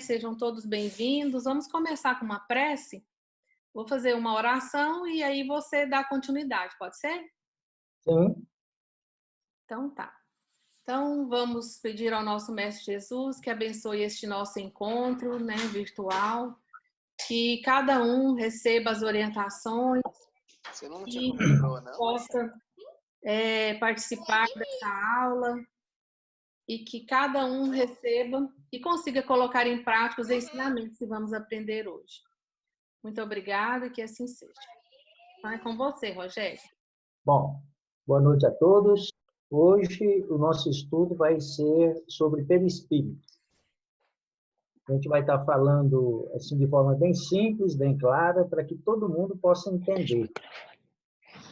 Sejam todos bem-vindos. Vamos começar com uma prece? Vou fazer uma oração e aí você dá continuidade, pode ser? Sim. Então tá. Então vamos pedir ao nosso Mestre Jesus que abençoe este nosso encontro, virtual, que cada um receba as orientações e possa participar dessa aula e que cada um receba e consiga colocar em prática os ensinamentos que vamos aprender hoje. Muito obrigada e que assim seja. Então é com você, Rogério. Bom, boa noite a todos. Hoje o nosso estudo vai ser sobre perispírito. A gente vai estar falando assim de forma bem simples, bem clara, para que todo mundo possa entender.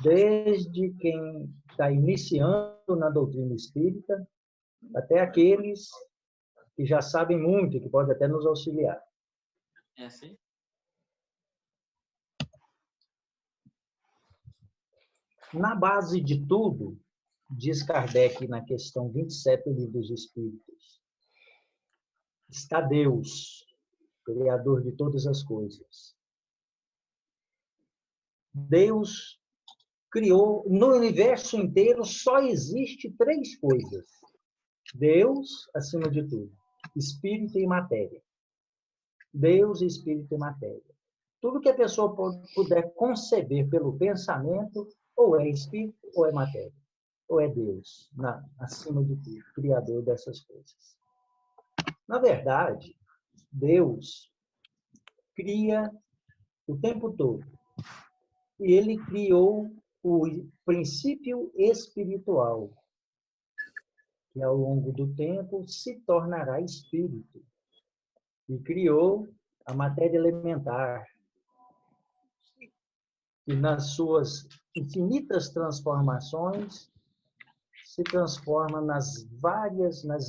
Desde quem está iniciando na doutrina espírita, até aqueles que já sabem muito, que podem até nos auxiliar. É assim? Na base de tudo, diz Kardec na questão 27 do Livro dos Espíritos, está Deus, Criador de todas as coisas. Deus criou, no universo inteiro só existe três coisas. Deus, acima de tudo, espírito e matéria. Deus, espírito e matéria. Tudo que a pessoa puder conceber pelo pensamento, ou é espírito ou é matéria. Ou é Deus, acima de tudo, criador dessas coisas. Na verdade, Deus cria o tempo todo. E ele criou o princípio espiritual, que ao longo do tempo se tornará espírito. E criou a matéria elementar, que nas suas infinitas transformações se transforma nas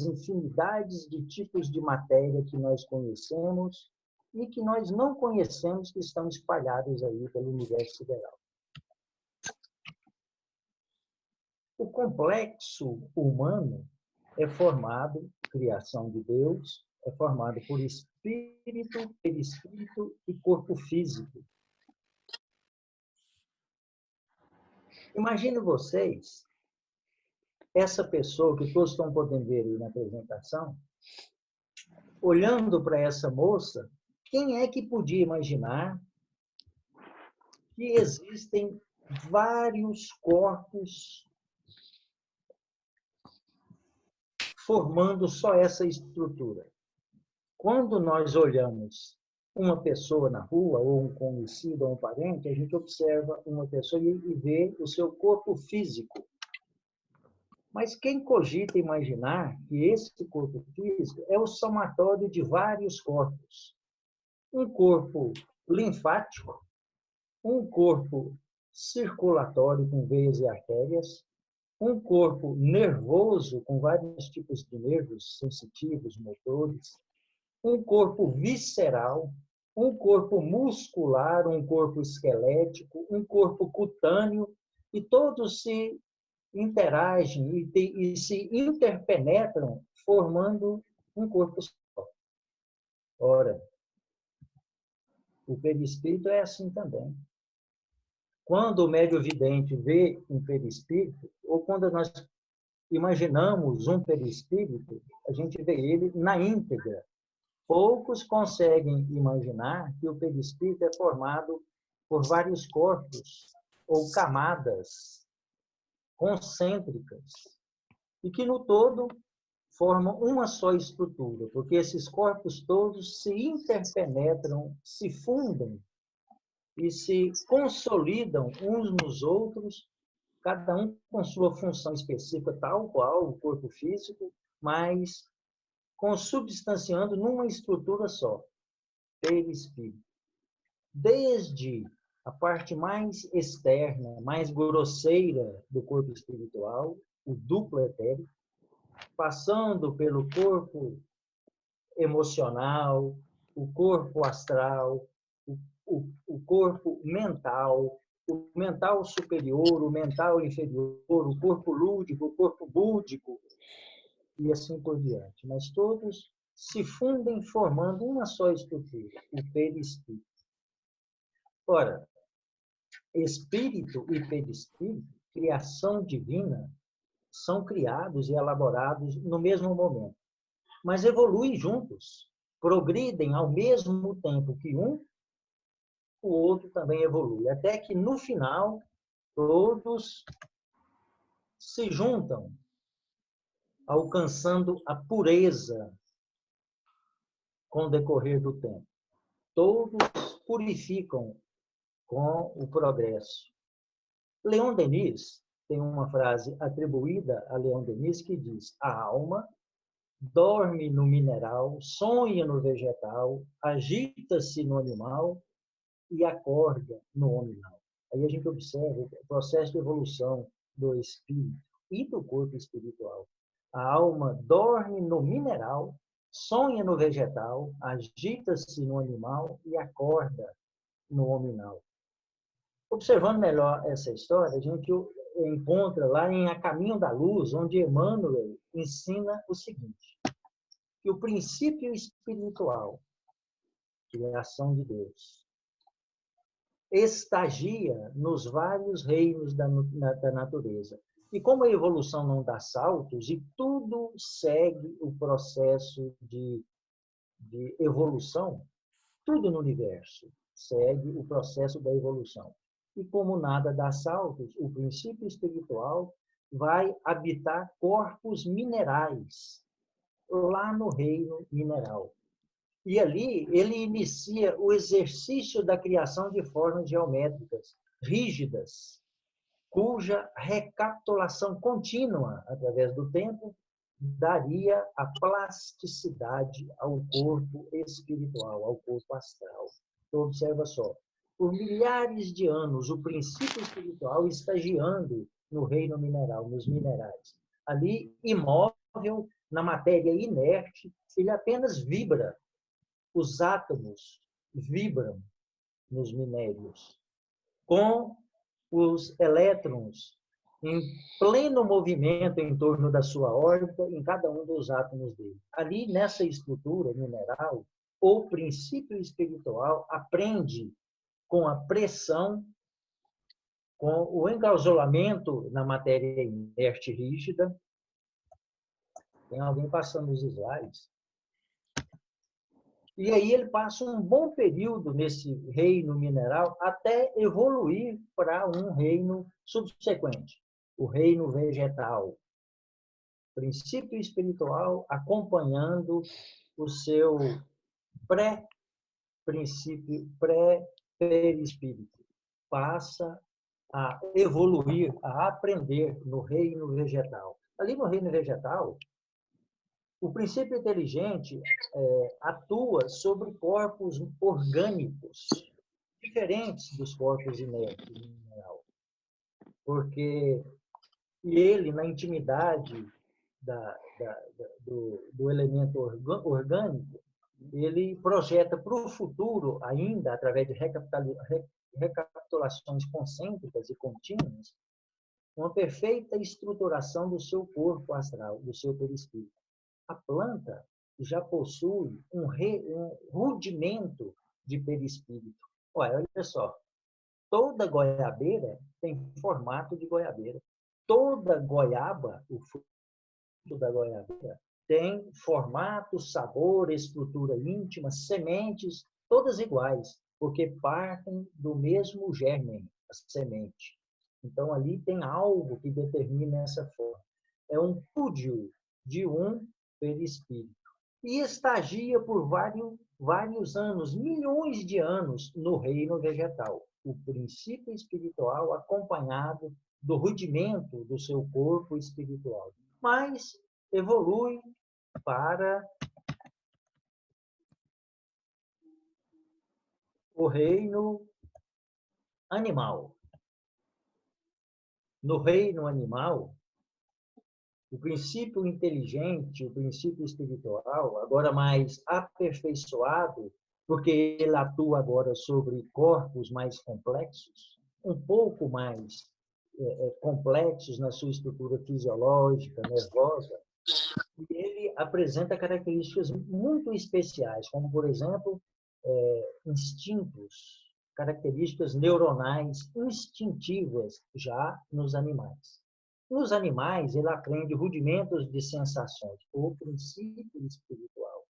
infinidades de tipos de matéria que nós conhecemos e que nós não conhecemos, que estão espalhados aí pelo universo sideral. O complexo humano é formado, criação de Deus, é formado por espírito, perispírito e corpo físico. Imagine vocês, essa pessoa que todos estão podendo ver aí na apresentação, olhando para essa moça, quem é que podia imaginar que existem vários corpos formando só essa estrutura? Quando nós olhamos uma pessoa na rua, ou um conhecido, ou um parente, a gente observa uma pessoa e vê o seu corpo físico. Mas quem cogita imaginar que esse corpo físico é o somatório de vários corpos? Um corpo linfático, um corpo circulatório com veias e artérias, um corpo nervoso com vários tipos de nervos sensitivos, motores, um corpo visceral, um corpo muscular, um corpo esquelético, um corpo cutâneo, e todos se interagem e se interpenetram, formando um corpo só. Ora, o perispírito é assim também. Quando o médium vidente vê um perispírito, ou quando nós imaginamos um perispírito, a gente vê ele na íntegra. Poucos conseguem imaginar que o perispírito é formado por vários corpos ou camadas concêntricas e que no todo formam uma só estrutura, porque esses corpos todos se interpenetram, se fundem e se consolidam uns nos outros, cada um com sua função específica, tal qual o corpo físico, mas consubstanciando numa estrutura só, perispírito. Desde a parte mais externa, mais grosseira do corpo espiritual, o duplo etérico, passando pelo corpo emocional, o corpo astral, o corpo mental, o mental superior, o mental inferior, o corpo lúdico, o corpo búdico, e assim por diante. Mas todos se fundem formando uma só estrutura, o perispírito. Ora, espírito e perispírito, criação divina, são criados e elaborados no mesmo momento, mas evoluem juntos, progridem ao mesmo tempo que um, o outro também evolui, até que no final todos se juntam, alcançando a pureza com o decorrer do tempo. Todos purificam com o progresso. Leon Denis tem uma frase atribuída a Leon Denis que diz: a alma dorme no mineral, sonha no vegetal, agita-se no animal e acorda no hominal. Aí a gente observa o processo de evolução do espírito e do corpo espiritual. A alma dorme no mineral, sonha no vegetal, agita-se no animal e acorda no hominal. Observando melhor essa história, a gente encontra lá em A Caminho da Luz, onde Emmanuel ensina o seguinte, que o princípio espiritual, que é a ação de Deus, estagia nos vários reinos da natureza. E como a evolução não dá saltos, e tudo segue o processo de evolução, tudo no universo segue o processo da evolução. E como nada dá saltos, o princípio espiritual vai habitar corpos minerais, lá no reino mineral. E ali ele inicia o exercício da criação de formas geométricas rígidas, cuja recapitulação contínua, através do tempo, daria a plasticidade ao corpo espiritual, ao corpo astral. Então, observa só, por milhares de anos, o princípio espiritual estagiando no reino mineral, nos minerais. Ali, imóvel, na matéria inerte, ele apenas vibra. Os átomos vibram nos minérios, com os elétrons em pleno movimento em torno da sua órbita, em cada um dos átomos dele. Ali, nessa estrutura mineral, o princípio espiritual aprende com a pressão, com o encausulamento na matéria inerte rígida. Tem alguém passando os slides. E aí ele passa um bom período nesse reino mineral até evoluir para um reino subsequente, o reino vegetal. Princípio espiritual acompanhando o seu pré-princípio, pré-perispírito. Passa a evoluir, a aprender no reino vegetal. Ali no reino vegetal, o princípio inteligente atua sobre corpos orgânicos, diferentes dos corpos inertes em mineral. Porque ele, na intimidade do elemento orgânico, ele projeta para o futuro, ainda através de recapitulações concêntricas e contínuas, uma perfeita estruturação do seu corpo astral, do seu perispírito. A planta já possui um rudimento de perispírito. Olha só, toda goiabeira tem formato de goiabeira. Toda goiaba, o fruto da goiabeira, tem formato, sabor, estrutura íntima, sementes, todas iguais, porque partem do mesmo germen, a semente. Então, ali tem algo que determina essa forma. É um púdio de um perispírito. E estagia por vários anos, milhões de anos, no reino vegetal. O princípio espiritual acompanhado do rudimento do seu corpo espiritual. Mas evolui para o reino animal. No reino animal, o princípio inteligente, o princípio espiritual, agora mais aperfeiçoado, porque ele atua agora sobre corpos mais complexos, um pouco mais complexos na sua estrutura fisiológica, nervosa, E ele apresenta características muito especiais, como, por exemplo, instintos, características neuronais instintivas já nos animais. Nos animais, ele aprende rudimentos de sensações, o princípio espiritual,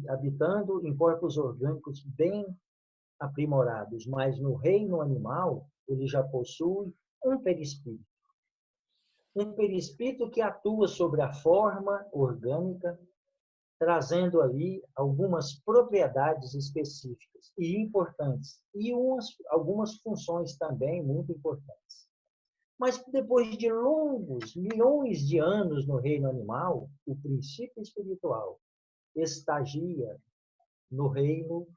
habitando em corpos orgânicos bem aprimorados, mas no reino animal, ele já possui um perispírito. Um perispírito que atua sobre a forma orgânica, trazendo ali algumas propriedades específicas e importantes, e algumas funções também muito importantes. Mas depois de longos, milhões de anos no reino animal, o princípio espiritual estagia no reino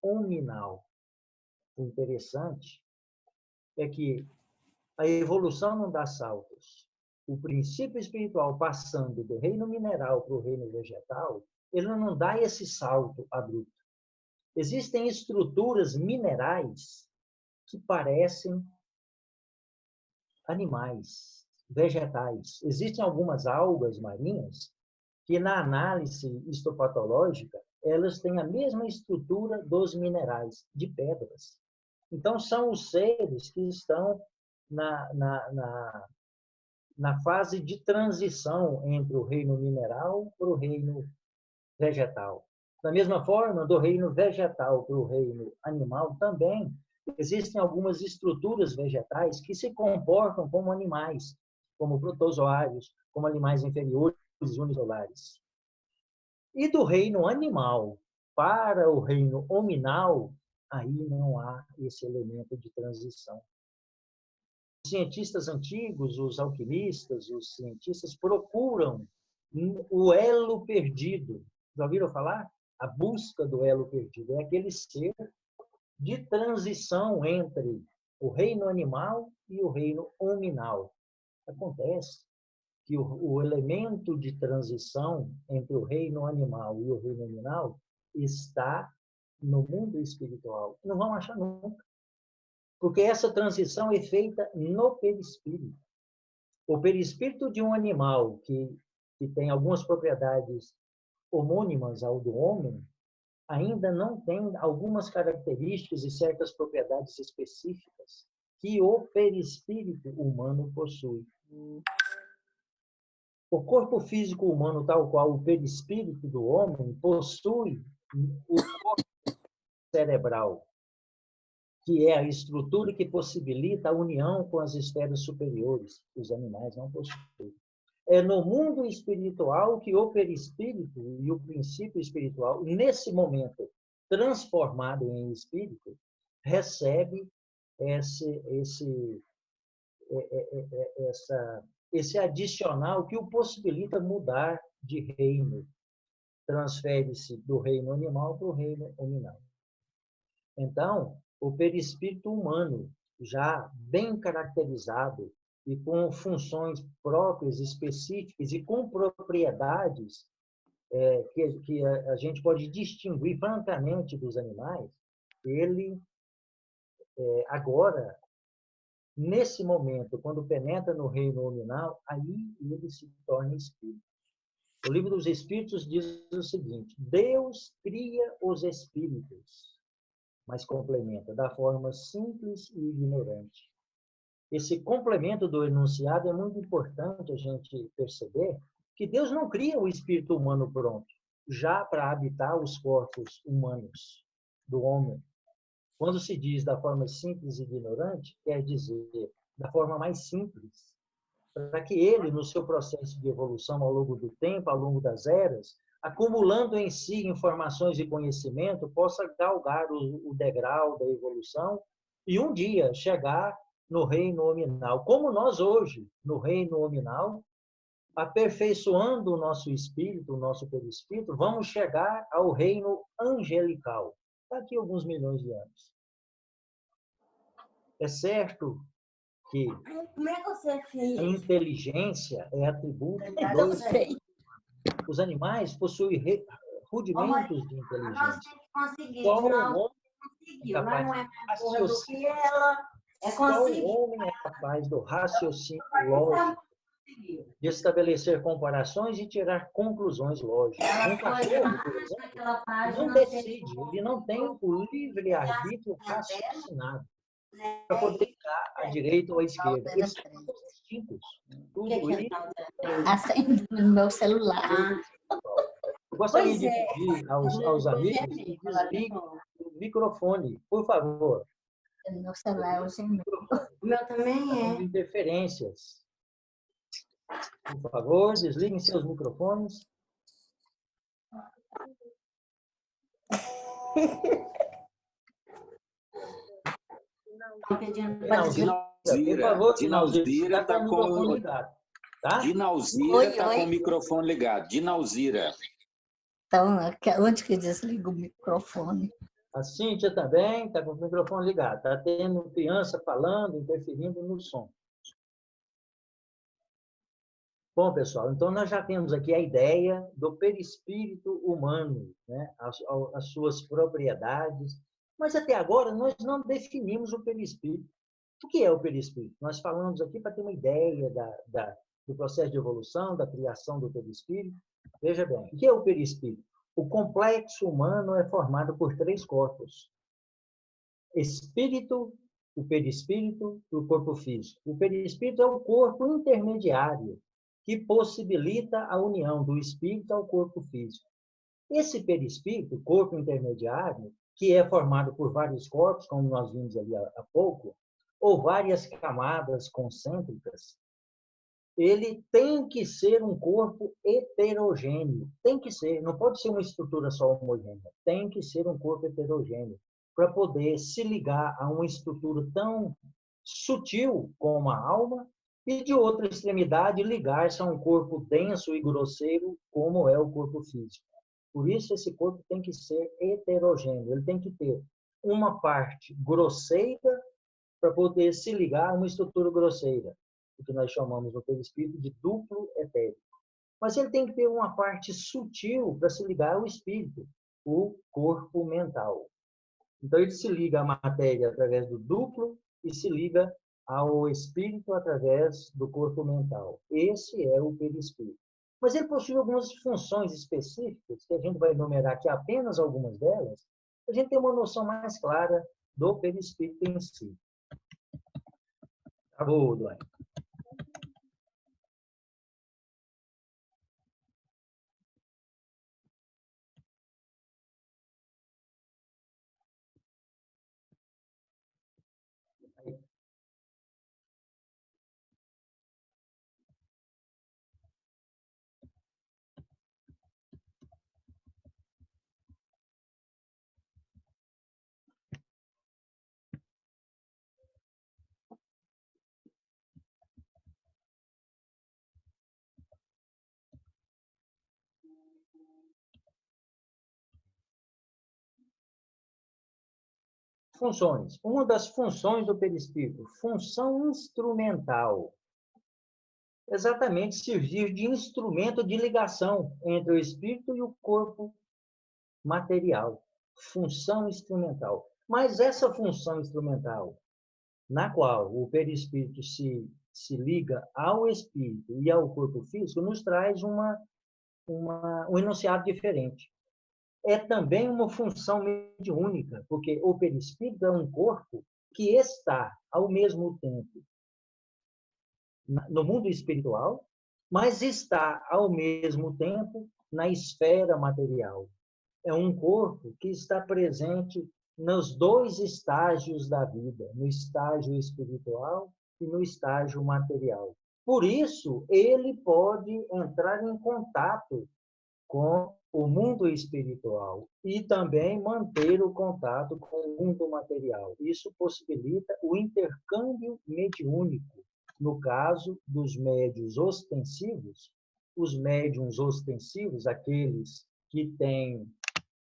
hominal. O interessante é que a evolução não dá saltos. O princípio espiritual passando do reino mineral para o reino vegetal, ele não dá esse salto abrupto. Existem estruturas minerais que parecem animais, vegetais. Existem algumas algas marinhas que, na análise histopatológica, elas têm a mesma estrutura dos minerais, de pedras. Então, são os seres que estão na fase de transição entre o reino mineral para o reino vegetal. Da mesma forma, do reino vegetal para o reino animal também existem algumas estruturas vegetais que se comportam como animais, como protozoários, como animais inferiores unicelulares. E do reino animal para o reino hominal, aí não há esse elemento de transição. Os cientistas antigos, os alquimistas, os cientistas procuram o elo perdido. Já ouviram falar? A busca do elo perdido. É aquele ser de transição entre o reino animal e o reino hominal. Acontece que o elemento de transição entre o reino animal e o reino hominal está no mundo espiritual. Não vão achar nunca. Porque essa transição é feita no perispírito. O perispírito de um animal que tem algumas propriedades homônimas ao do homem, ainda não tem algumas características e certas propriedades específicas que o perispírito humano possui. O corpo físico humano, tal qual o perispírito do homem, possui o corpo cerebral, que é a estrutura que possibilita a união com as esferas superiores. Os animais não possuem. É no mundo espiritual que o perispírito e o princípio espiritual, nesse momento transformado em espírito, recebe esse adicional que o possibilita mudar de reino. Transfere-se do reino animal para o reino hominal. Então, o perispírito humano, já bem caracterizado e com funções próprias, específicas e com propriedades que a gente pode distinguir francamente dos animais, ele agora, nesse momento, quando penetra no reino hominal, aí ele se torna espírito. O Livro dos Espíritos diz o seguinte: Deus cria os espíritos, mas complementa da forma simples e ignorante. Esse complemento do enunciado é muito importante a gente perceber que Deus não cria o espírito humano pronto, já para habitar os corpos humanos do homem. Quando se diz da forma simples e ignorante, quer dizer da forma mais simples, para que ele, no seu processo de evolução ao longo do tempo, ao longo das eras, acumulando em si informações e conhecimento, possa galgar o degrau da evolução e um dia chegar no reino hominal. Como nós hoje, no reino hominal, aperfeiçoando o nosso espírito, o nosso perispírito, vamos chegar ao reino angelical, daqui a alguns milhões de anos. É certo que a inteligência é atributo dos... Os animais possuem rudimentos de inteligência. Qual homem é capaz de raciocínio? Qual homem é capaz do raciocínio lógico? de estabelecer comparações e tirar conclusões lógicas. Um cachorro, por exemplo, não decide, ele não tem o livre-arbítrio raciocinado para poder ir à direita ou à esquerda. Eles são distintos. Tudo isso. Acende no meu celular. Eu gostaria de pedir aos amigos que desliguem o microfone, por favor. Meu celular é o Gmail. O meu também é. Interferências. Por favor, desliguem seus microfones. Dinalzira está com o microfone ligado. Tá? Dinalzira está com o microfone ligado. Dinalzira. Então, onde que desliga o microfone? A Cíntia também está com o microfone ligado. Está tendo criança falando, interferindo no som. Bom, pessoal, então nós já temos aqui a ideia do perispírito humano, né? As suas propriedades. Mas até agora nós não definimos o perispírito. O que é o perispírito? Nós falamos aqui para ter uma ideia do processo de evolução, da criação do perispírito. Veja bem, o que é o perispírito? O complexo humano é formado por 3 corpos: espírito, o perispírito e o corpo físico. O perispírito é o corpo intermediário que possibilita a união do espírito ao corpo físico. Esse perispírito, corpo intermediário, que é formado por vários corpos, como nós vimos ali há pouco, ou várias camadas concêntricas, ele tem que ser um corpo heterogêneo. Tem que ser, não pode ser uma estrutura só homogênea. Tem que ser um corpo heterogêneo para poder se ligar a uma estrutura tão sutil como a alma e, de outra extremidade, ligar-se a um corpo denso e grosseiro como é o corpo físico. Por isso, esse corpo tem que ser heterogêneo. Ele tem que ter uma parte grosseira para poder se ligar a uma estrutura grosseira, o que nós chamamos no perispírito de duplo etérico. Mas ele tem que ter uma parte sutil para se ligar ao espírito, o corpo mental. Então, ele se liga à matéria através do duplo e se liga ao espírito através do corpo mental. Esse é o perispírito. Mas ele possui algumas funções específicas, que a gente vai enumerar aqui apenas algumas delas, para a gente ter uma noção mais clara do perispírito em si. Travou, Duane. Funções. Uma das funções do perispírito, função instrumental. Exatamente servir de instrumento de ligação entre o espírito e o corpo material. Função instrumental. Mas essa função instrumental, na qual o perispírito se liga ao espírito e ao corpo físico, nos traz um enunciado diferente. É também uma função mediúnica, porque o perispírito é um corpo que está, ao mesmo tempo, no mundo espiritual, mas está, ao mesmo tempo, na esfera material. É um corpo que está presente nos 2 estágios da vida, no estágio espiritual e no estágio material. Por isso, ele pode entrar em contato com o mundo espiritual e também manter o contato com o mundo material. Isso possibilita o intercâmbio mediúnico. No caso dos médiuns ostensivos, os médiuns ostensivos, aqueles que têm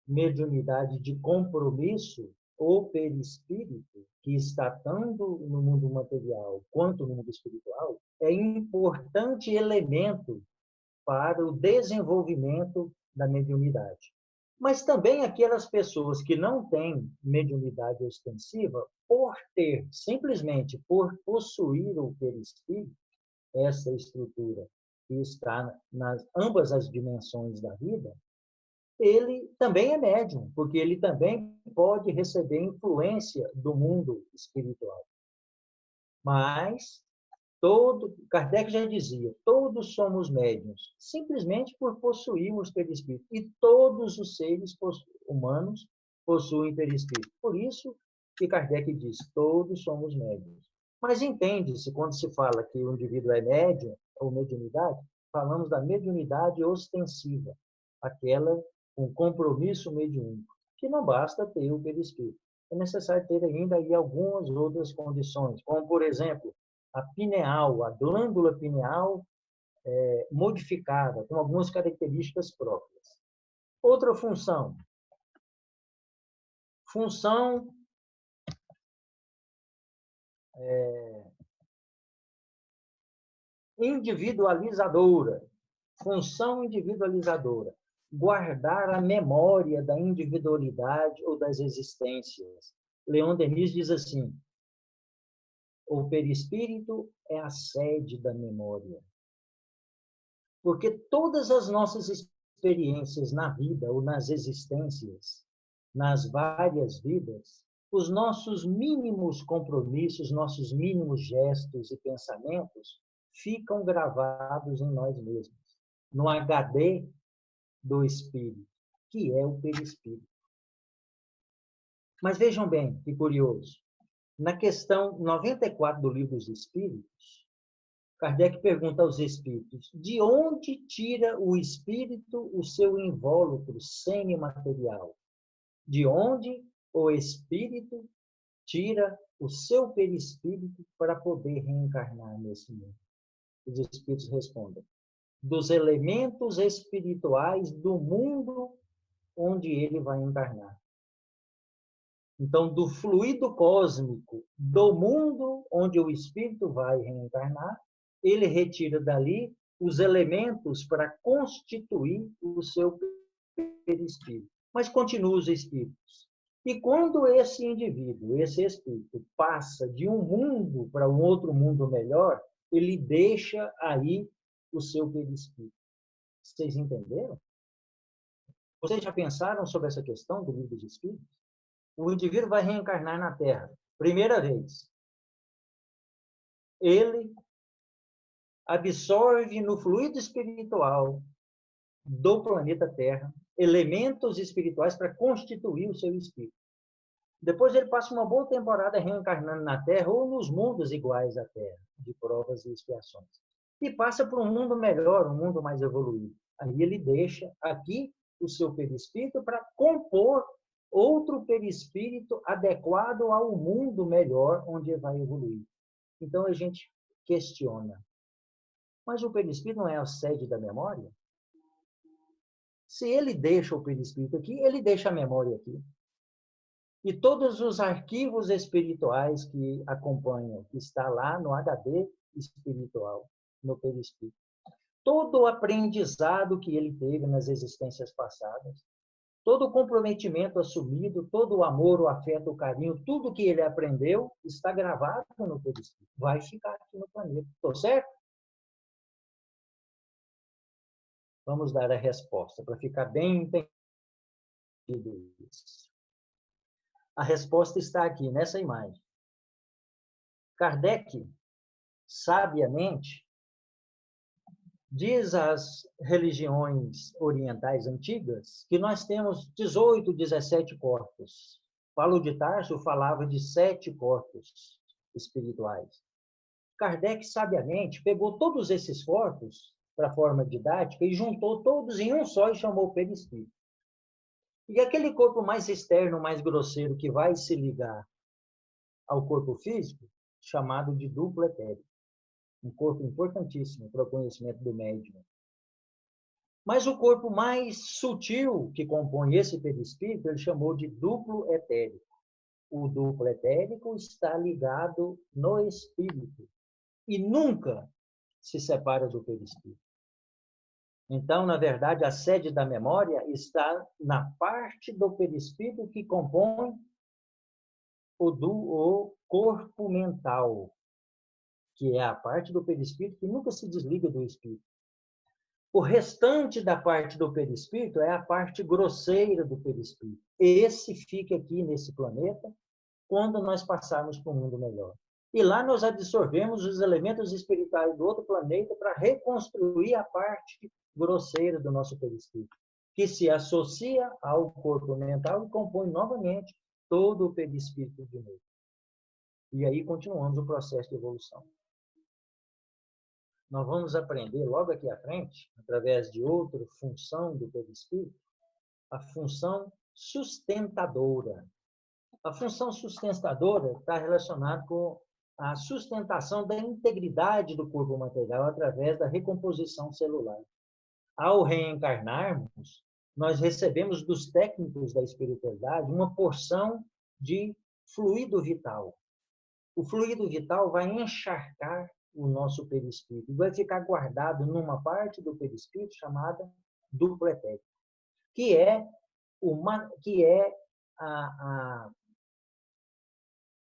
mediunidade de compromisso, o perispírito, que está tanto no mundo material quanto no mundo espiritual, é importante elemento para o desenvolvimento da mediunidade. Mas também aquelas pessoas que não têm mediunidade ostensiva, simplesmente por possuir o perispírito, essa estrutura que está nas ambas as dimensões da vida, ele também é médium, porque ele também pode receber influência do mundo espiritual. Mas Kardec já dizia, todos somos médiuns, simplesmente por possuirmos perispírito. E todos os seres humanos possuem perispírito. Por isso que Kardec diz, todos somos médiuns. Mas entende-se, quando se fala que o indivíduo é médium ou mediunidade, falamos da mediunidade ostensiva, aquela com compromisso mediúnico, que não basta ter o perispírito. É necessário ter ainda aí algumas outras condições, como, por exemplo, a pineal, a glândula pineal modificada, com algumas características próprias. Outra função. Função individualizadora. Função individualizadora. Guardar a memória da individualidade ou das existências. Leon Denis diz assim, o perispírito é a sede da memória. Porque todas as nossas experiências na vida ou nas existências, nas várias vidas, os nossos mínimos compromissos, nossos mínimos gestos e pensamentos ficam gravados em nós mesmos, no HD do espírito, que é o perispírito. Mas vejam bem, que curioso. Na questão 94 do Livro dos Espíritos, Kardec pergunta aos espíritos, de onde tira o espírito o seu invólucro semimaterial? De onde o espírito tira o seu perispírito para poder reencarnar nesse mundo? Os espíritos respondem, dos elementos espirituais do mundo onde ele vai encarnar. Então, do fluido cósmico do mundo onde o espírito vai reencarnar, ele retira dali os elementos para constituir o seu perispírito. Mas continua os espíritos. E quando esse indivíduo, esse espírito, passa de um mundo para um outro mundo melhor, ele deixa aí o seu perispírito. Vocês entenderam? Vocês já pensaram sobre essa questão do Livro dos Espíritos? O indivíduo vai reencarnar na Terra, primeira vez. Ele absorve no fluido espiritual do planeta Terra elementos espirituais para constituir o seu espírito. Depois ele passa uma boa temporada reencarnando na Terra ou nos mundos iguais à Terra, de provas e expiações. E passa por um mundo melhor, um mundo mais evoluído. Aí ele deixa aqui o seu perispírito para compor outro perispírito adequado ao mundo melhor onde ele vai evoluir. Então a gente questiona. Mas o perispírito não é a sede da memória? Se ele deixa o perispírito aqui, ele deixa a memória aqui. E todos os arquivos espirituais que acompanham, que está lá no HD espiritual, no perispírito. Todo o aprendizado que ele teve nas existências passadas, todo o comprometimento assumido, todo o amor, o afeto, o carinho, tudo que ele aprendeu está gravado no perispírito. Vai ficar aqui no planeta. Estou certo? Vamos dar a resposta para ficar bem entendido isso. A resposta está aqui nessa imagem. Kardec, sabiamente, diz às religiões orientais antigas que nós temos 18, 17 corpos. Paulo de Tarso falava de 7 corpos espirituais. Kardec, sabiamente, pegou todos esses corpos para a forma didática e juntou todos em um só e chamou perispírito. E aquele corpo mais externo, mais grosseiro, que vai se ligar ao corpo físico, chamado de duplo etérico. Um corpo importantíssimo para o conhecimento do médium. Mas o corpo mais sutil que compõe esse perispírito, ele chamou de duplo etérico. O duplo etérico está ligado no espírito e nunca se separa do perispírito. Então, na verdade, a sede da memória está na parte do perispírito que compõe o corpo mental. que é a parte do perispírito que nunca se desliga do espírito. O restante da parte do perispírito é a parte grosseira do perispírito. Esse fica aqui nesse planeta quando nós passarmos para um mundo melhor. E lá nós absorvemos os elementos espirituais do outro planeta para reconstruir a parte grosseira do nosso perispírito, que se associa ao corpo mental e compõe novamente todo o perispírito de novo. E aí continuamos o processo de evolução. Nós vamos aprender logo aqui à frente, através de outra função do perispírito, a função sustentadora. A função sustentadora está relacionada com a sustentação da integridade do corpo material através da recomposição celular. Ao reencarnarmos, nós recebemos dos técnicos da espiritualidade uma porção de fluido vital. O fluido vital vai encharcar o nosso perispírito e vai ficar guardado numa parte do perispírito chamada duplo etérico, que é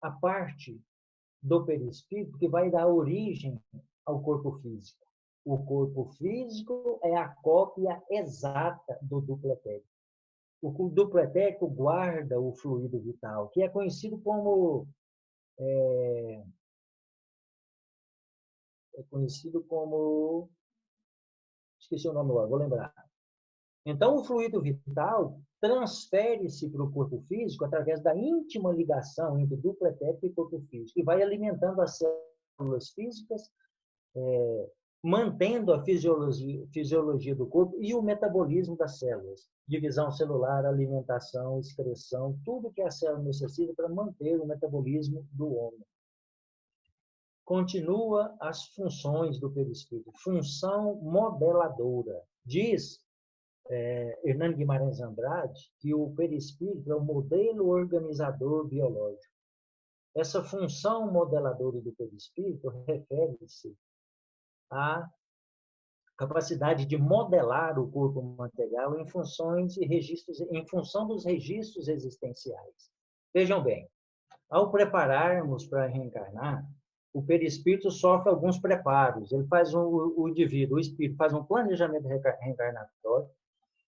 a parte do perispírito que vai dar origem ao corpo físico. O corpo físico é a cópia exata do duplo etérico. O duplo etérico guarda o fluido vital, que é conhecido como esqueci o nome agora, vou lembrar. Então, o fluido vital transfere-se para o corpo físico através da íntima ligação entre duplo etérico e corpo físico, e vai alimentando as células físicas, mantendo a fisiologia do corpo e o metabolismo das células. Divisão celular, alimentação, excreção, tudo que a célula necessita para manter o metabolismo do homem. Continua as funções do perispírito. Função modeladora. Diz Hernani Guimarães Andrade que o perispírito é o modelo organizador biológico. Essa função modeladora do perispírito refere-se à capacidade de modelar o corpo material em função dos registros existenciais. Vejam bem, ao prepararmos para reencarnar, o perispírito sofre alguns preparos. Ele faz o espírito faz um planejamento reencarnatório.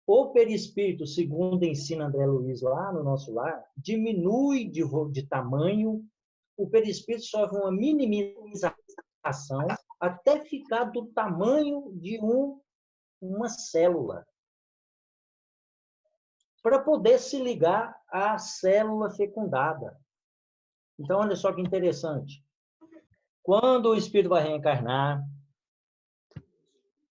O perispírito, segundo ensina André Luiz lá no nosso lar, diminui de tamanho. O perispírito sofre uma minimização até ficar do tamanho de uma célula, para poder se ligar à célula fecundada. Então, olha só que interessante. Quando o espírito vai reencarnar,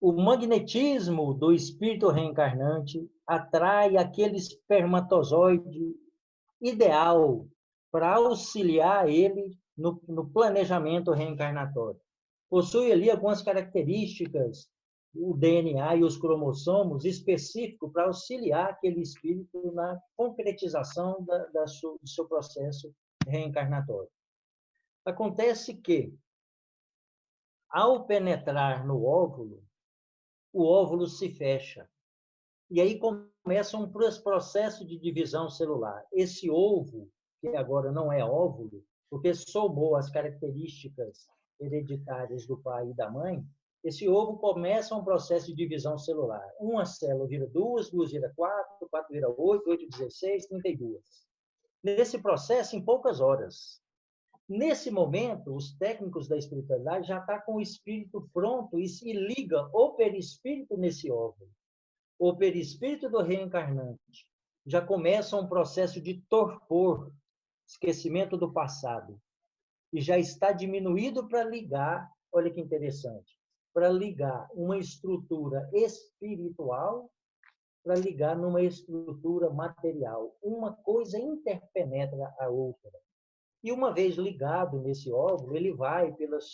o magnetismo do espírito reencarnante atrai aquele espermatozoide ideal para auxiliar ele no planejamento reencarnatório. Possui ali algumas características, o DNA e os cromossomos específicos para auxiliar aquele espírito na concretização do seu processo reencarnatório. Acontece que, ao penetrar no óvulo, o óvulo se fecha. E aí começa um processo de divisão celular. Esse ovo, que agora não é óvulo, porque somou as características hereditárias do pai e da mãe, esse ovo começa um processo de divisão celular. Uma célula vira 2, 2 vira 4, 4 vira 8, 8 16, 32. Nesse processo, em poucas horas. Nesse momento, os técnicos da espiritualidade já estão com o espírito pronto e se liga o perispírito nesse óvulo. O perispírito do reencarnante já começa um processo de torpor, esquecimento do passado, e já está diminuído para ligar, olha que interessante, para ligar uma estrutura espiritual para ligar numa estrutura material. Uma coisa interpenetra a outra. E uma vez ligado nesse óvulo, ele vai pelas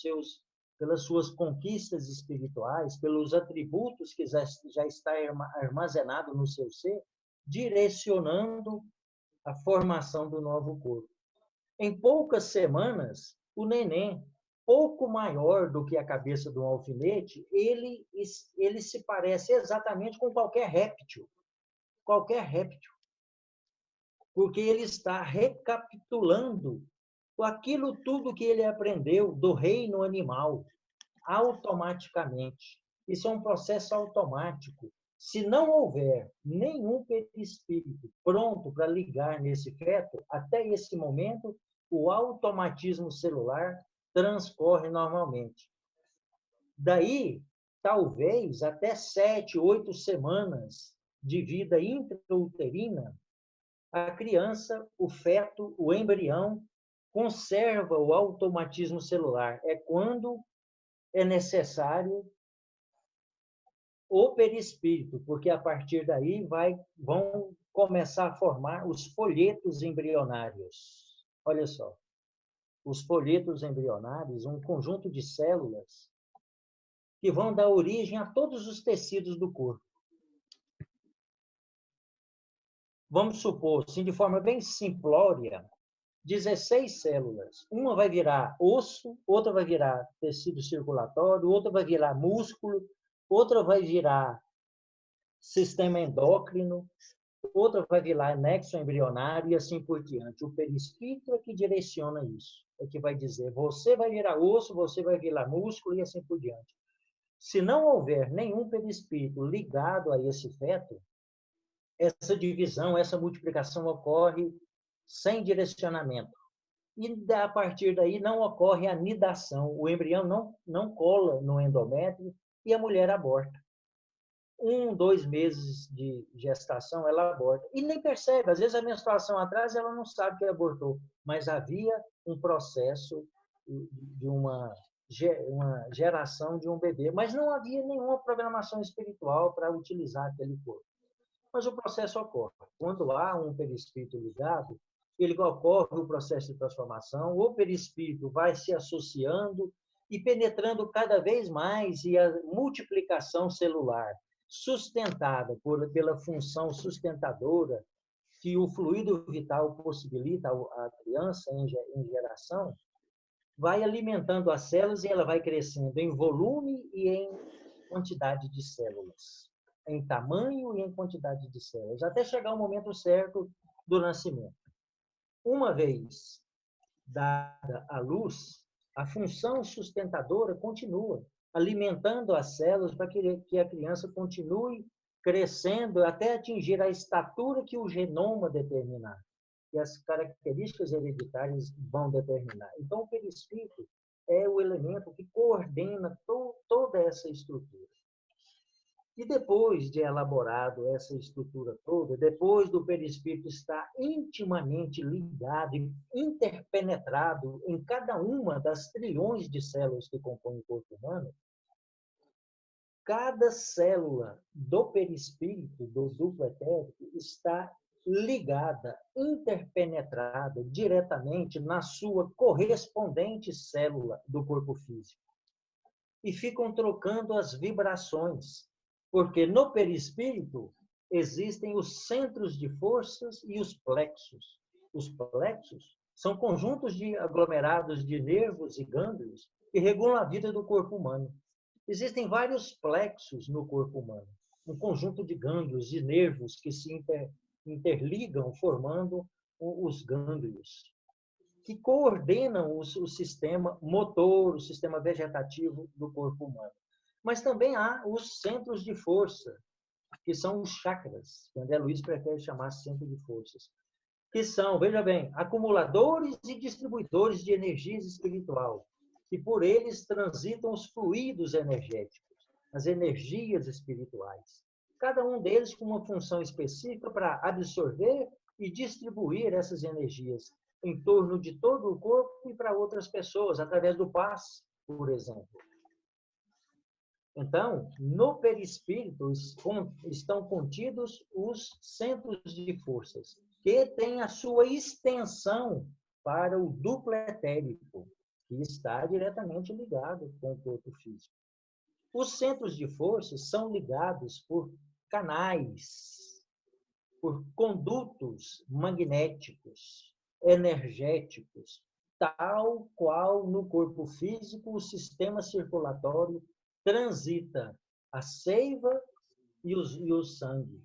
suas conquistas espirituais, pelos atributos que já está armazenado no seu ser, direcionando a formação do novo corpo. Em poucas semanas, o neném, pouco maior do que a cabeça de um alfinete, ele se parece exatamente com qualquer réptil. Qualquer réptil. Porque ele está recapitulando aquilo tudo que ele aprendeu do reino animal, automaticamente. Isso é um processo automático. Se não houver nenhum perispírito pronto para ligar nesse feto, até esse momento, o automatismo celular transcorre normalmente. Daí, talvez, até 7, 8 semanas de vida intrauterina, a criança, o feto, o embrião, conserva o automatismo celular. É quando é necessário o perispírito, porque a partir daí vão começar a formar os folhetos embrionários. Olha só, os folhetos embrionários, um conjunto de células que vão dar origem a todos os tecidos do corpo. Vamos supor, assim, de forma bem simplória, 16 células. Uma vai virar osso, outra vai virar tecido circulatório, outra vai virar músculo, outra vai virar sistema endócrino, outra vai virar nexo embrionário e assim por diante. O perispírito é que direciona isso. É que vai dizer, você vai virar osso, você vai virar músculo e assim por diante. Se não houver nenhum perispírito ligado a esse feto, essa divisão, essa multiplicação ocorre sem direcionamento. E a partir daí não ocorre a nidação. O embrião não cola no endométrio e a mulher aborta. 1, 2 meses de gestação, ela aborta. E nem percebe. Às vezes a menstruação atrasa, ela não sabe que abortou. Mas havia um processo de uma geração de um bebê. Mas não havia nenhuma programação espiritual para utilizar aquele corpo. Mas o processo ocorre. Quando há um perispírito ligado, ele ocorre o processo de transformação, o perispírito vai se associando e penetrando cada vez mais, e a multiplicação celular, sustentada pela função sustentadora que o fluido vital possibilita à criança em geração, vai alimentando as células e ela vai crescendo em volume e em quantidade de células, em tamanho e em quantidade de células, até chegar ao momento certo do nascimento. Uma vez dada a luz, a função sustentadora continua, alimentando as células para que a criança continue crescendo até atingir a estatura que o genoma determinar, que as características hereditárias vão determinar. Então, o perispírito é o elemento que coordena toda essa estrutura. E depois de elaborado essa estrutura toda, depois do perispírito estar intimamente ligado e interpenetrado em cada uma das trilhões de células que compõem o corpo humano, cada célula do perispírito, do duplo etérico, está ligada, interpenetrada diretamente na sua correspondente célula do corpo físico. E ficam trocando as vibrações, porque no perispírito existem os centros de forças e os plexos. Os plexos são conjuntos de aglomerados de nervos e gânglios que regulam a vida do corpo humano. Existem vários plexos no corpo humano, um conjunto de gânglios, de nervos que se interligam, formando os gânglios, que coordenam o sistema motor, o sistema vegetativo do corpo humano. Mas também há os centros de força, que são os chakras, que André Luiz prefere chamar centro de forças, que são, veja bem, acumuladores e distribuidores de energias espiritual, que por eles transitam os fluidos energéticos, as energias espirituais. Cada um deles com uma função específica para absorver e distribuir essas energias em torno de todo o corpo e para outras pessoas, através do passe, por exemplo. Então, no perispírito estão contidos os centros de forças, que têm a sua extensão para o duplo etérico, que está diretamente ligado com o corpo físico. Os centros de forças são ligados por canais, por condutos magnéticos, energéticos, tal qual no corpo físico o sistema circulatório transita a seiva e o sangue.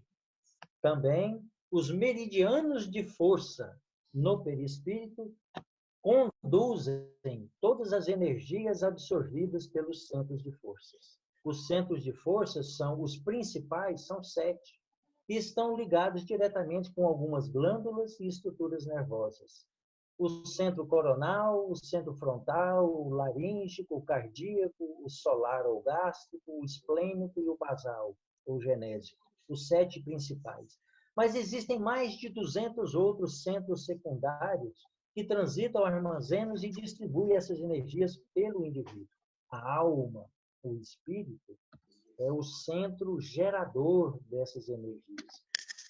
Também os meridianos de força no perispírito conduzem todas as energias absorvidas pelos centros de forças. Os centros de forças são os principais, são 7, e estão ligados diretamente com algumas glândulas e estruturas nervosas. O centro coronal, o centro frontal, o laríngeo, o cardíaco, o solar ou gástrico, o esplênico e o basal ou genésico, os 7 principais. Mas existem mais de 200 outros centros secundários que transitam, armazenam e distribuem essas energias pelo indivíduo. A alma, o espírito, é o centro gerador dessas energias.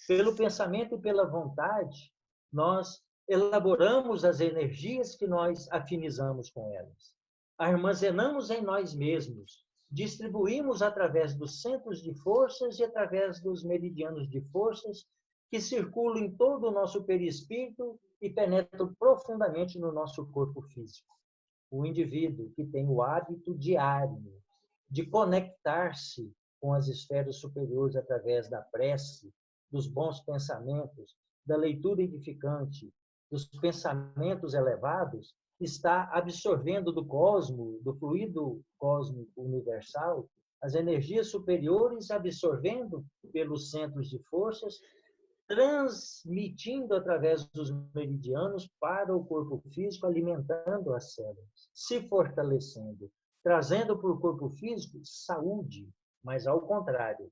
Pelo pensamento e pela vontade, nós elaboramos as energias que nós afinizamos com elas. Armazenamos em nós mesmos, distribuímos através dos centros de forças e através dos meridianos de forças que circulam em todo o nosso perispírito e penetram profundamente no nosso corpo físico. O indivíduo que tem o hábito diário de conectar-se com as esferas superiores através da prece, dos bons pensamentos, da leitura edificante, dos pensamentos elevados, está absorvendo do cosmos, do fluido cósmico universal, as energias superiores, absorvendo pelos centros de forças, transmitindo através dos meridianos para o corpo físico, alimentando as células, se fortalecendo, trazendo para o corpo físico saúde, mas ao contrário.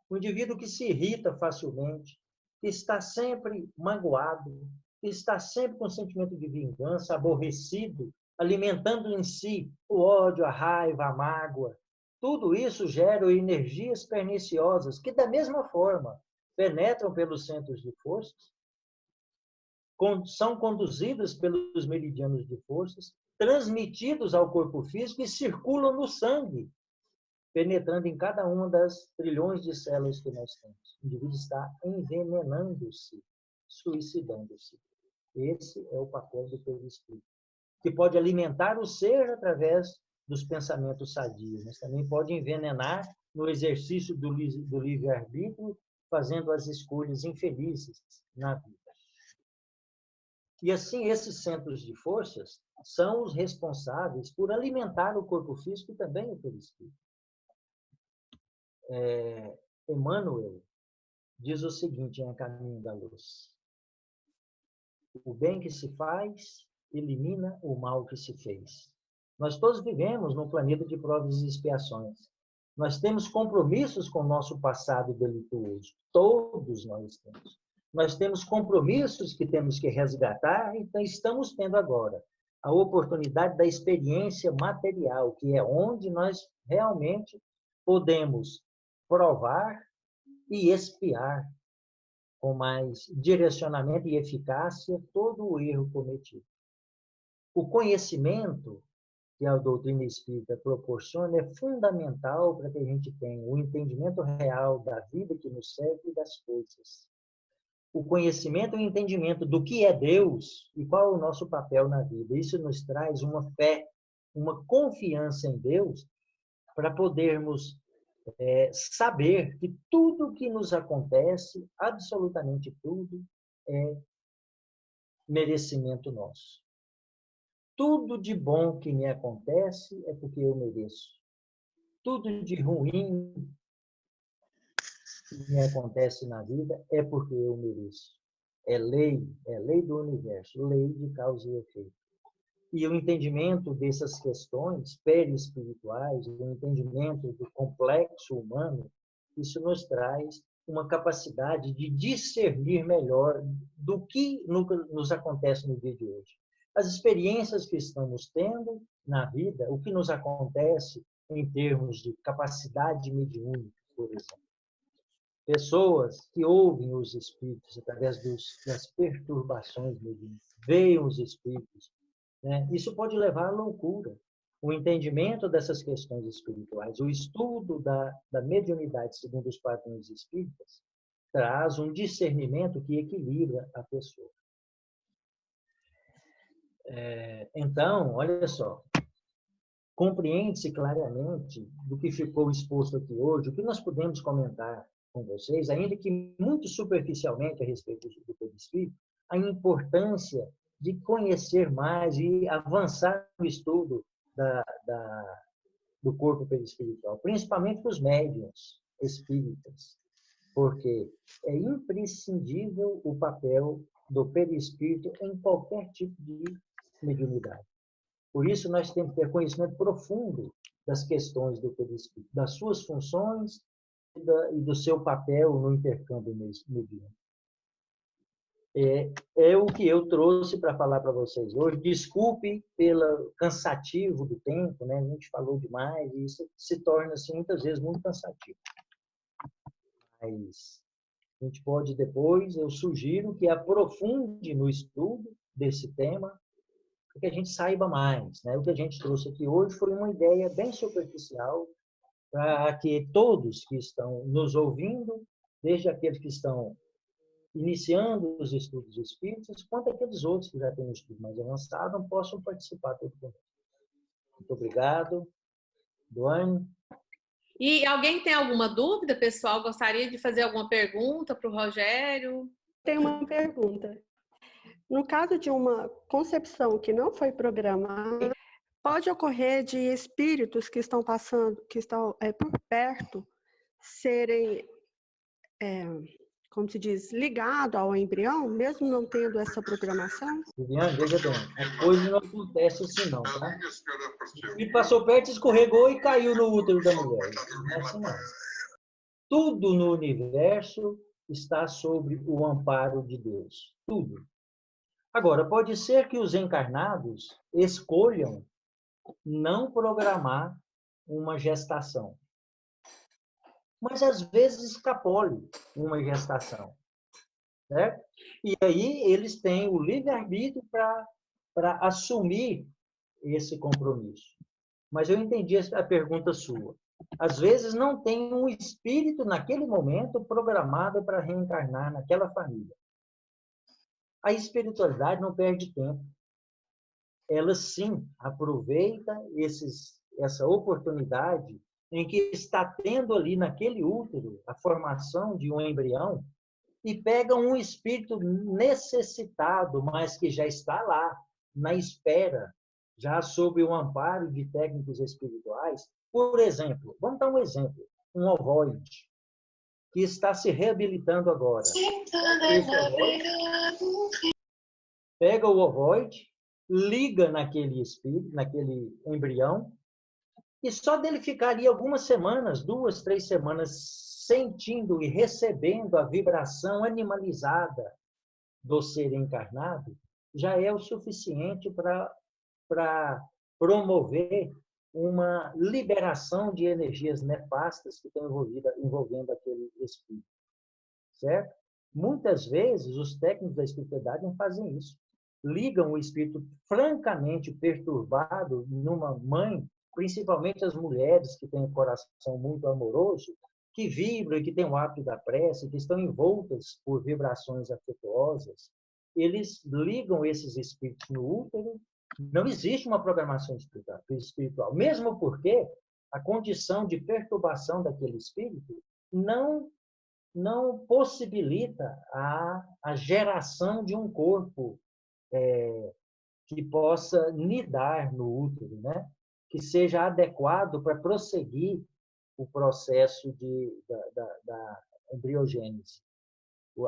O indivíduo que se irrita facilmente, que está sempre magoado, que está sempre com sentimento de vingança, aborrecido, alimentando em si o ódio, a raiva, a mágoa, tudo isso gera energias perniciosas que, da mesma forma, penetram pelos centros de forças, são conduzidas pelos meridianos de forças, transmitidos ao corpo físico e circulam no sangue, penetrando em cada uma das trilhões de células que nós temos. O indivíduo está envenenando-se, suicidando-se. Esse é o papel do perispírito, que pode alimentar o ser através dos pensamentos sadios, mas também pode envenenar no exercício do livre-arbítrio, fazendo as escolhas infelizes na vida. E assim, esses centros de forças são os responsáveis por alimentar o corpo físico e também o perispírito. Emmanuel diz o seguinte em A Caminho da Luz: o bem que se faz elimina o mal que se fez. Nós todos vivemos num planeta de provas e expiações. Nós temos compromissos com o nosso passado delituoso. Todos nós temos. Nós temos compromissos que temos que resgatar e estamos tendo agora a oportunidade da experiência material, que é onde nós realmente podemos provar e expiar com mais direcionamento e eficácia todo o erro cometido. O conhecimento que a doutrina espírita proporciona é fundamental para que a gente tenha o entendimento real da vida que nos serve e das coisas. O conhecimento e o entendimento do que é Deus e qual é o nosso papel na vida. Isso nos traz uma fé, uma confiança em Deus para podermos saber que tudo que nos acontece, absolutamente tudo, é merecimento nosso. Tudo de bom que me acontece é porque eu mereço. Tudo de ruim que me acontece na vida é porque eu mereço. É lei do universo, lei de causa e efeito. E o entendimento dessas questões perispirituais, o entendimento do complexo humano, isso nos traz uma capacidade de discernir melhor do que nos acontece no dia de hoje. As experiências que estamos tendo na vida, o que nos acontece em termos de capacidade mediúnica, por exemplo. Pessoas que ouvem os espíritos através das perturbações mediúnicas, veem os espíritos, né? Isso pode levar à loucura. O entendimento dessas questões espirituais, o estudo da mediunidade segundo os padrões espíritas, traz um discernimento que equilibra a pessoa. Então, olha só, compreende-se claramente do que ficou exposto aqui hoje, o que nós podemos comentar com vocês, ainda que muito superficialmente a respeito do perispírito, a importância de conhecer mais e avançar no estudo do corpo perispiritual, principalmente para os médiuns espíritas, porque é imprescindível o papel do perispírito em qualquer tipo de mediunidade. Por isso, nós temos que ter conhecimento profundo das questões do perispírito, das suas funções e do seu papel no intercâmbio mediúnico. É o que eu trouxe para falar para vocês hoje. Desculpe pelo cansativo do tempo, né? A gente falou demais e isso se torna, assim, muitas vezes muito cansativo. Mas a gente pode depois, eu sugiro que aprofunde no estudo desse tema, para que a gente saiba mais, né? O que a gente trouxe aqui hoje foi uma ideia bem superficial, para que todos que estão nos ouvindo, desde aqueles que estão iniciando os estudos espíritas, quanto aqueles outros que já têm um estudo mais avançado, possam participar todo mundo. Muito obrigado. Duane? E alguém tem alguma dúvida, pessoal? Gostaria de fazer alguma pergunta para o Rogério? Tem uma pergunta. No caso de uma concepção que não foi programada, pode ocorrer de espíritos que estão passando, que estão por perto, serem, como se diz, ligados ao embrião, mesmo não tendo essa programação? Viviane, veja bem, a coisa não acontece assim não, tá? Ele passou perto, escorregou e caiu no útero da mulher. Não é assim não. Tudo no universo está sob o amparo de Deus. Tudo. Agora, pode ser que os encarnados escolham não programar uma gestação. Mas, às vezes, escapole uma gestação. Certo? E aí eles têm o livre-arbítrio para assumir esse compromisso. Mas eu entendi a pergunta sua. Às vezes não tem um espírito naquele momento programado para reencarnar naquela família. A espiritualidade não perde tempo. Ela sim aproveita essa oportunidade em que está tendo ali naquele útero a formação de um embrião e pega um espírito necessitado, mas que já está lá, na espera, já sob o amparo de técnicos espirituais. Por exemplo, vamos dar um exemplo, um ovoide, que está se reabilitando agora. Esse ovoide pega o ovoide, liga naquele espírito, naquele embrião, e só dele ficaria algumas semanas, 2, 3 semanas, sentindo e recebendo a vibração animalizada do ser encarnado, já é o suficiente para promover uma liberação de energias nefastas que estão envolvendo aquele espírito. Certo? Muitas vezes, os técnicos da espiritualidade não fazem isso. Ligam o espírito francamente perturbado numa mãe, principalmente as mulheres que têm um coração muito amoroso, que vibram e que têm o hábito da prece, que estão envoltas por vibrações afetuosas. Eles ligam esses espíritos no útero. Não existe uma programação espiritual, mesmo porque a condição de perturbação daquele espírito não possibilita a geração de um corpo que possa nidar no útero, né? Que seja adequado para prosseguir o processo da embriogênese.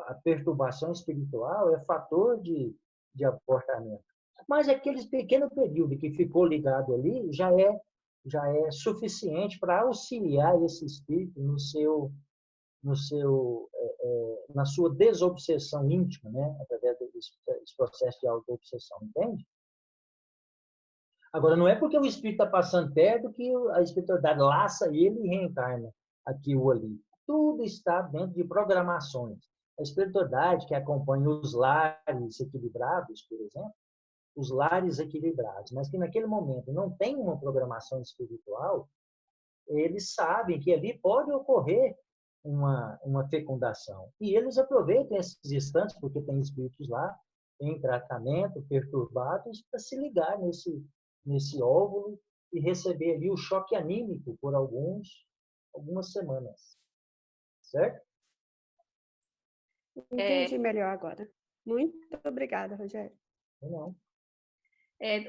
A perturbação espiritual é fator de abortamento. Mas aquele pequeno período que ficou ligado ali já é suficiente para auxiliar esse espírito na sua desobsessão íntima, né? Através desse processo de auto-obsessão, entende? Agora, não é porque o espírito está passando perto que a espiritualidade laça ele e reencarna aqui ou ali. Tudo está dentro de programações. A espiritualidade que acompanha os lares equilibrados, por exemplo, os lares equilibrados, mas que naquele momento não tem uma programação espiritual, eles sabem que ali pode ocorrer uma fecundação. E eles aproveitam esses instantes, porque tem espíritos lá em tratamento, perturbados, para se ligar nesse óvulo e receber ali o choque anímico por algumas semanas. Certo? Entendi melhor agora. Muito obrigada, Rogério. Não.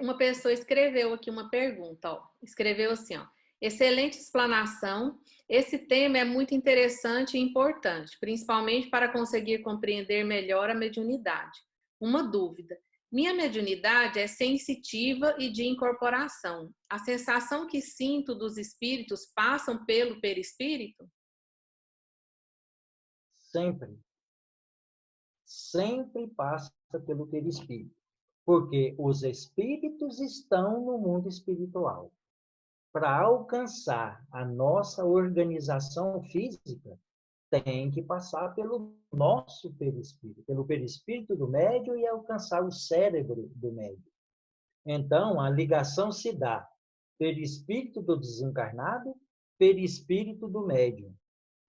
Uma pessoa escreveu aqui uma pergunta, ó. Escreveu assim, ó. Excelente explanação. Esse tema é muito interessante e importante, principalmente para conseguir compreender melhor a mediunidade. Uma dúvida. Minha mediunidade é sensitiva e de incorporação. A sensação que sinto dos espíritos passam pelo perispírito? Sempre. Sempre passa pelo perispírito. Porque os espíritos estão no mundo espiritual. Para alcançar a nossa organização física, tem que passar pelo nosso perispírito, pelo perispírito do médium e alcançar o cérebro do médium. Então, a ligação se dá perispírito do desencarnado, perispírito do médium.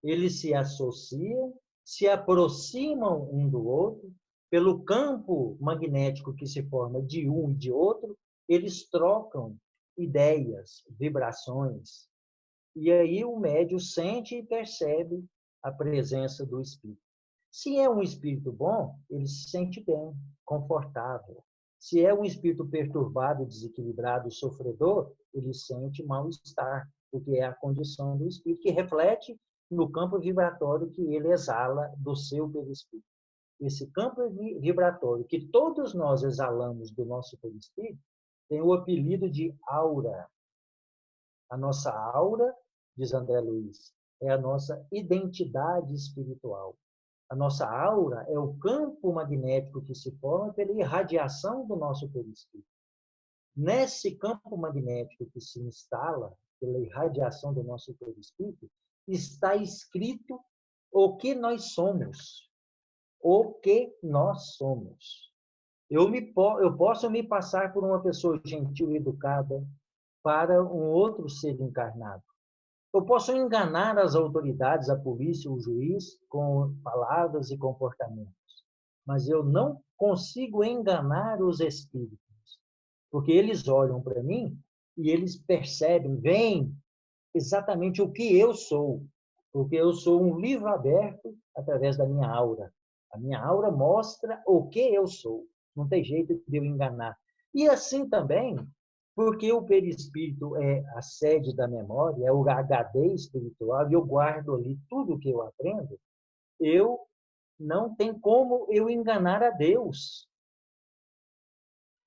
Eles se associam, se aproximam um do outro, pelo campo magnético que se forma de um e de outro, eles trocam ideias, vibrações. E aí o médium sente e percebe a presença do espírito. Se é um espírito bom, ele se sente bem, confortável. Se é um espírito perturbado, desequilibrado, sofredor, ele sente mal-estar, porque é a condição do espírito que reflete no campo vibratório que ele exala do seu perispírito. Esse campo vibratório que todos nós exalamos do nosso perispírito tem o apelido de aura. A nossa aura, diz André Luiz, é a nossa identidade espiritual. A nossa aura é o campo magnético que se forma pela irradiação do nosso perispírito. Nesse campo magnético que se instala pela irradiação do nosso perispírito, está escrito o que nós somos. O que nós somos. Eu posso me passar por uma pessoa gentil e educada para um outro ser encarnado. Eu posso enganar as autoridades, a polícia, o juiz, com palavras e comportamentos. Mas eu não consigo enganar os espíritos. Porque eles olham para mim e eles percebem, veem exatamente o que eu sou. Porque eu sou um livro aberto através da minha aura. A minha aura mostra o que eu sou. Não tem jeito de eu enganar. E assim também, porque o perispírito é a sede da memória, é o HD espiritual, e eu guardo ali tudo o que eu aprendo, eu não tem como eu enganar a Deus.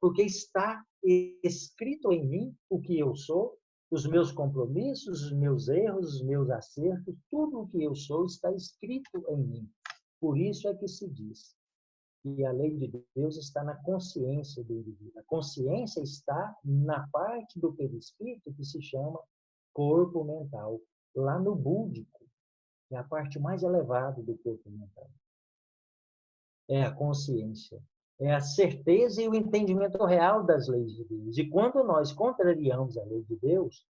Porque está escrito em mim o que eu sou, os meus compromissos, os meus erros, os meus acertos, tudo o que eu sou está escrito em mim. Por isso é que se diz que a lei de Deus está na consciência do indivíduo. A consciência está na parte do perispírito que se chama corpo mental, lá no búdico, é a parte mais elevada do corpo mental. É a consciência, é a certeza e o entendimento real das leis de Deus. E quando nós contrariamos a lei de Deus,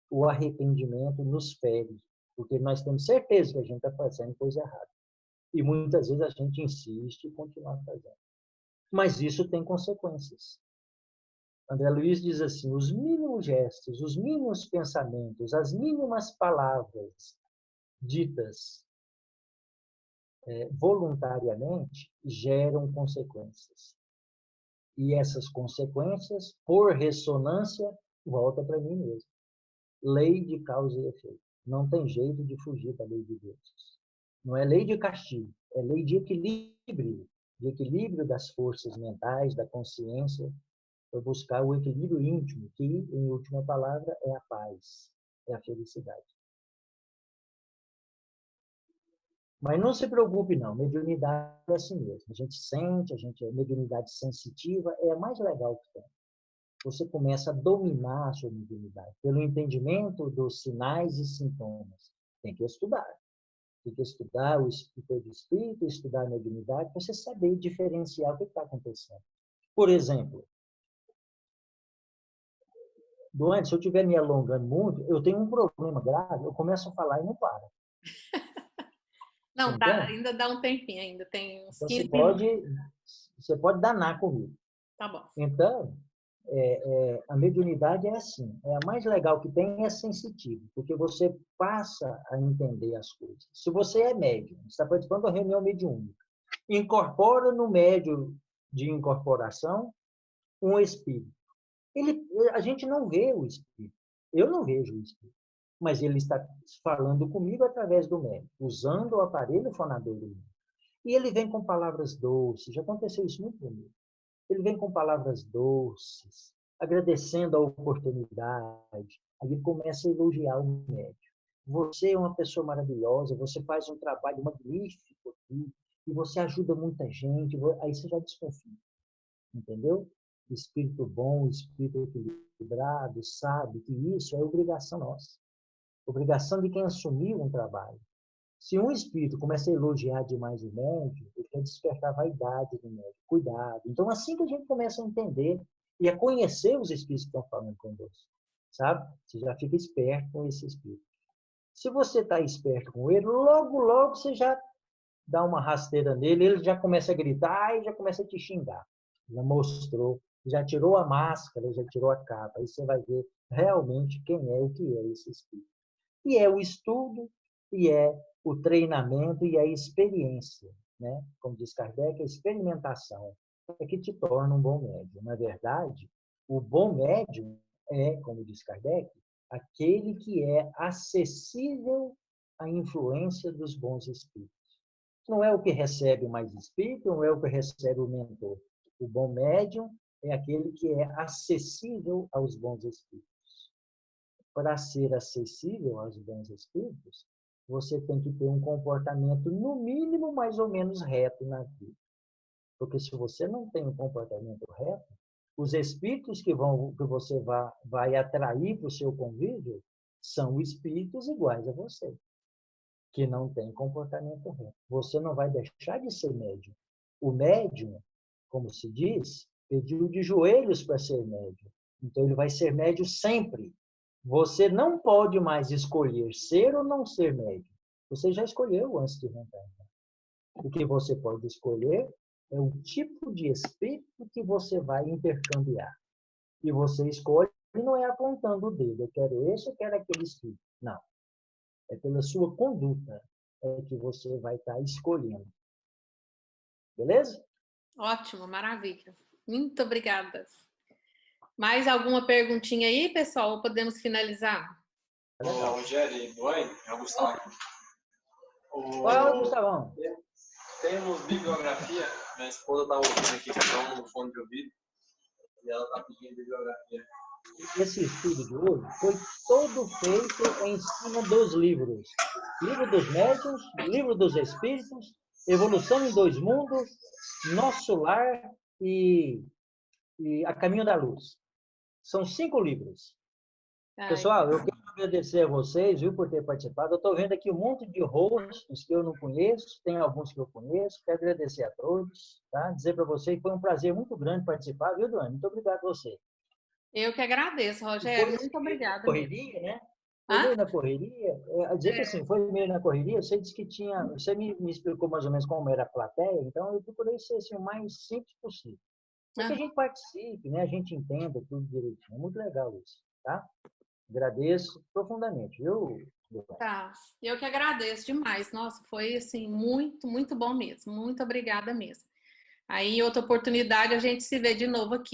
o arrependimento nos fere, porque nós temos certeza que a gente está fazendo coisa errada. E muitas vezes a gente insiste em continuar fazendo. Mas isso tem consequências. André Luiz diz assim, os mínimos gestos, os mínimos pensamentos, as mínimas palavras ditas voluntariamente geram consequências. E essas consequências, por ressonância, voltam para mim mesmo. Lei de causa e efeito. Não tem jeito de fugir da lei de Deus. Não é lei de castigo, é lei de equilíbrio das forças mentais, da consciência, para buscar o equilíbrio íntimo, que, em última palavra, é a paz, é a felicidade. Mas não se preocupe, não. Mediunidade é assim mesmo. A gente sente, a mediunidade sensitiva é a mais legal que tem. Você começa a dominar a sua mediunidade pelo entendimento dos sinais e sintomas. Tem que estudar. Tem que estudar o espírito, estudar a mediunidade, para você saber diferenciar o que está acontecendo. Por exemplo, Duane, se eu estiver me alongando muito, eu tenho um problema grave, eu começo a falar e não para. Não, tá, ainda dá um tempinho, ainda tem uns 15 minutos. Você pode danar comigo. Tá bom. Então, a mediunidade é assim, é a mais legal que tem, é sensitiva, porque você passa a entender as coisas. Se você é médium, está participando da reunião mediúnica, incorpora no médium de incorporação, um espírito. A gente não vê o espírito. Eu não vejo o espírito. Mas ele está falando comigo através do médium, usando o aparelho fonador do médium. E ele vem com palavras doces. Já aconteceu isso muito comigo. Ele vem com palavras doces, agradecendo a oportunidade. Aí ele começa a elogiar o médium. Você é uma pessoa maravilhosa, você faz um trabalho magnífico aqui, e você ajuda muita gente. Aí você já desconfia. Entendeu? Espírito bom, espírito equilibrado, sabe que isso é obrigação nossa. Obrigação de quem assumiu um trabalho. Se um espírito começa a elogiar demais o médium, ele quer despertar a vaidade do médium. Cuidado. Então, assim que a gente começa a entender e a conhecer os espíritos que estão falando conosco, sabe? Você já fica esperto com esse espírito. Se você está esperto com ele, logo, logo você já dá uma rasteira nele, ele já começa a gritar e já começa a te xingar. Já mostrou, já tirou a máscara, já tirou a capa. Aí você vai ver realmente quem é, o que é esse espírito. E é o estudo, e é o treinamento, e a experiência. Né? Como diz Kardec, a experimentação é que te torna um bom médium. Na verdade, o bom médium é, como diz Kardec, aquele que é acessível à influência dos bons espíritos. Não é o que recebe mais espírito, não é o que recebe o mentor. O bom médium é aquele que é acessível aos bons espíritos. Para ser acessível aos bons espíritos, você tem que ter um comportamento, no mínimo, mais ou menos reto na vida. Porque se você não tem um comportamento reto, os espíritos que você vai atrair para o seu convívio são espíritos iguais a você, que não têm comportamento reto. Você não vai deixar de ser médium. O médium, como se diz, pediu de joelhos para ser médium. Então, ele vai ser médium sempre. Você não pode mais escolher ser ou não ser médium. Você já escolheu antes de reencarnar. O que você pode escolher é o tipo de espírito que você vai intercambiar. E você escolhe, não é apontando o dedo, eu quero esse, eu quero aquele espírito. Não. É pela sua conduta que você vai estar escolhendo. Beleza? Ótimo, maravilha. Muito obrigada. Mais alguma perguntinha aí, pessoal? Ou podemos finalizar? Rogério, oi, é o Gustavo. Fala, Gustavão. Temos bibliografia, minha esposa está ouvindo aqui, está no fone de ouvido, e ela está pedindo bibliografia. Esse estudo de hoje foi todo feito em cima dos livros. Livro dos Médiuns, Livro dos Espíritos, Evolução em Dois Mundos, Nosso Lar e A Caminho da Luz. São 5 livros. Pessoal, eu quero agradecer a vocês, viu, por ter participado. Eu estou vendo aqui um monte de rostos que eu não conheço, tem alguns que eu conheço. Quero agradecer a todos, tá? Dizer para vocês que foi um prazer muito grande participar, viu, Duane? Muito obrigado a você. Eu que agradeço, Rogério. Muito obrigada. Correria, né? Foi meio na correria. Dizer que assim, foi meio na correria. Você disse que tinha. Você me explicou mais ou menos como era a plateia, então eu procurei ser assim, o mais simples possível. Para que a gente participe, né? A gente entenda tudo direitinho. É muito legal isso, tá? Agradeço profundamente, viu? Tá. Eu que agradeço demais. Nossa, foi assim muito, muito bom mesmo. Muito obrigada mesmo. Aí, em outra oportunidade, a gente se vê de novo aqui.